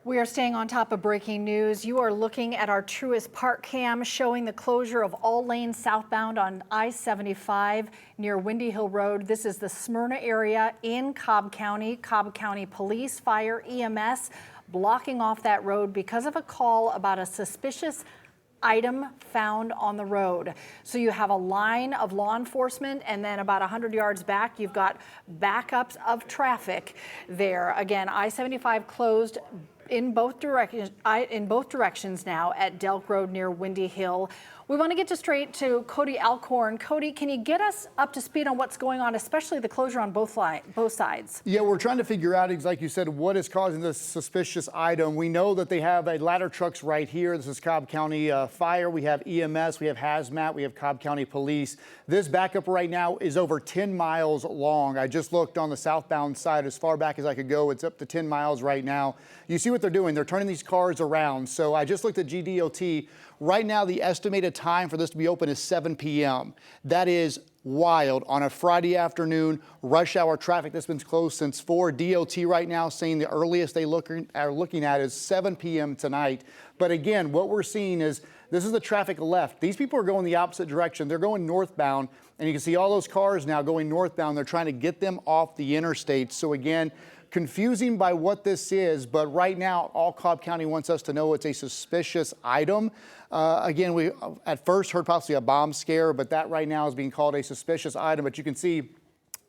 We are staying on top of breaking news. You are looking at our Truist Park cam showing the closure of all lanes southbound on I-75 near Windy Hill Road. This is the Smyrna area in Cobb County. Cobb County Police, Fire, EMS blocking off that road because of a call about a suspicious item found on the road. So you have a line of law enforcement, and then about 100 yards back, you've got backups of traffic there. Again, I-75 closed in both directions now at Delk Road near Windy Hill. We want to get straight to Cody Alcorn. Cody, can you get us up to speed on what's going on, especially the closure on both sides? Yeah, we're trying to figure out, like you said, what is causing this suspicious item. We know that they have a ladder trucks right here. This is Cobb County Fire. We have EMS, we have Hazmat, we have Cobb County Police. This backup right now is over 10 miles long. I just looked on the southbound side as far back as I could go. It's up to 10 miles right now. You see what they're doing. They're turning these cars around. So I just looked at GDOT. Right now, the estimated time for this to be open is 7 p.m. That is wild on a Friday afternoon. Rush hour traffic that's been closed since 4. DOT right now saying the earliest they are looking at is 7 p.m. tonight. But again, what we're seeing is this is the traffic left. These people are going the opposite direction. They're going northbound, and you can see all those cars now going northbound. They're trying to get them off the interstate. So again, confusing by what this is, but right now, all Cobb County wants us to know it's a suspicious item. Again, we at first heard possibly a bomb scare, but that right now is being called a suspicious item. But you can see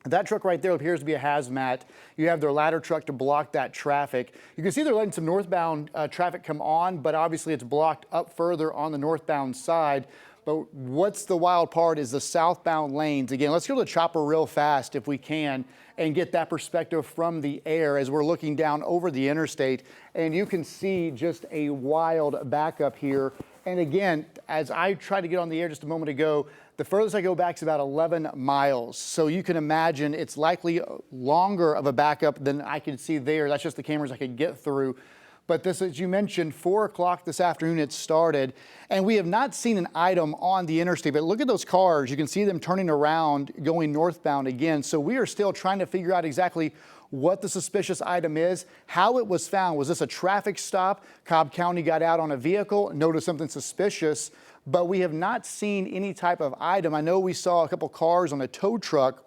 that truck right there appears to be a hazmat. You have their ladder truck to block that traffic. You can see they're letting some northbound traffic come on, but obviously it's blocked up further on the northbound side. But what's the wild part is the southbound lanes. Again, let's go to the chopper real fast if we can and get that perspective from the air as we're looking down over the interstate. And you can see just a wild backup here. And again, as I tried to get on the air just a moment ago, the furthest I go back is about 11 miles. So you can imagine it's likely longer of a backup than I can see there. That's just the cameras I could get through. But this, as you mentioned, 4 o'clock this afternoon it started, and we have not seen an item on the interstate. But look at those cars. You can see them turning around, going northbound again. So we are still trying to figure out exactly what the suspicious item is, how it was found. Was this a traffic stop? Cobb County got out on a vehicle, noticed something suspicious, but we have not seen any type of item. I know we saw a couple cars on a tow truck.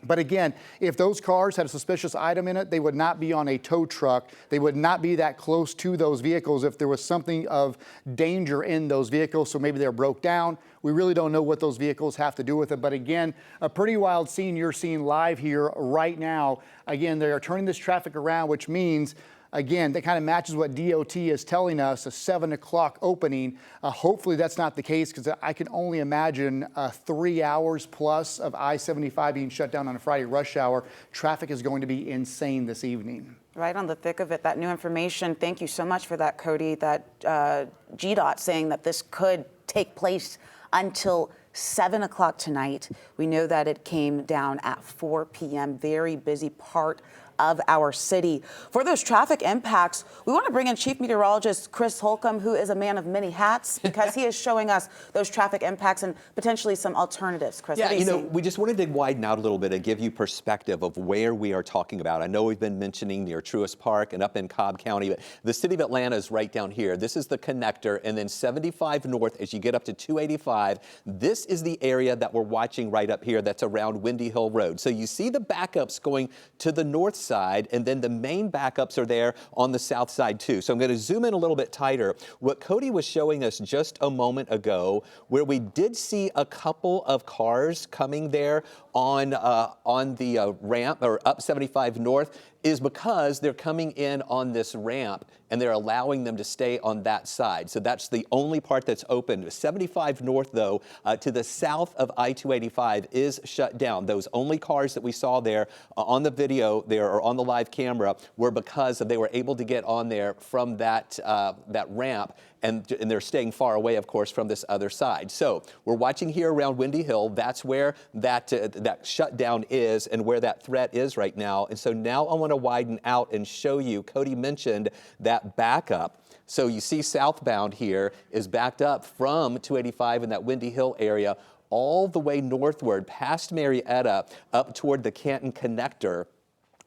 But again, if those cars had a suspicious item in it, they would not be on a tow truck. They would not be that close to those vehicles if there was something of danger in those vehicles. So maybe they're broke down. We really don't know what those vehicles have to do with it. But again, a pretty wild scene you're seeing live here right now. Again, they are turning this traffic around, which means again, that kind of matches what DOT is telling us, a 7 o'clock opening. Hopefully that's not the case, because I can only imagine 3 hours plus of I-75 being shut down on a Friday rush hour. Traffic is going to be insane this evening. Right on the thick of it, that new information. Thank you so much for that, Cody. That GDOT saying that this could take place until 7 o'clock tonight. We know that it came down at 4 p.m. Very busy part of our city. For those traffic impacts, we want to bring in Chief Meteorologist Chris Holcomb, who is a man of many hats, because he is showing us those traffic impacts and potentially some alternatives. Chris, yeah, you know, we just wanted to widen out a little bit and give you perspective of where we are talking about. I know we've been mentioning near Truist Park and up in Cobb County, but the city of Atlanta is right down here. This is the connector, and then 75 north as you get up to 285. This is the area that we're watching right up here that's around Windy Hill Road. So you see the backups going to the north side, and then the main backups are there on the south side too. So I'm going to zoom in a little bit tighter. What Cody was showing us just a moment ago, where we did see a couple of cars coming there on the ramp or up 75 north, is because they're coming in on this ramp and they're allowing them to stay on that side. So that's the only part that's open. 75 north, though, to the south of I-285 is shut down. Those only cars that we saw there on the video there or on the live camera were because they were able to get on there from that ramp, and they're staying far away, of course, from this other side. So we're watching here around Windy Hill. That's where that shutdown is and where that threat is right now. And so now I want to widen out and show you, Cody mentioned that backup. So you see southbound here is backed up from 285 in that Windy Hill area all the way northward past Marietta up toward the Canton connector.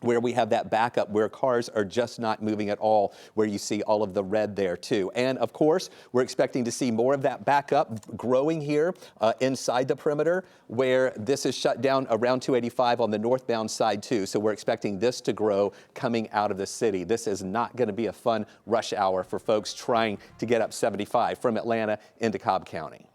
where we have that backup where cars are just not moving at all, where you see all of the red there too. And of course, we're expecting to see more of that backup growing here inside the perimeter, where this is shut down around 285 on the northbound side too. So we're expecting this to grow coming out of the city. This is not going to be a fun rush hour for folks trying to get up 75 from Atlanta into Cobb County.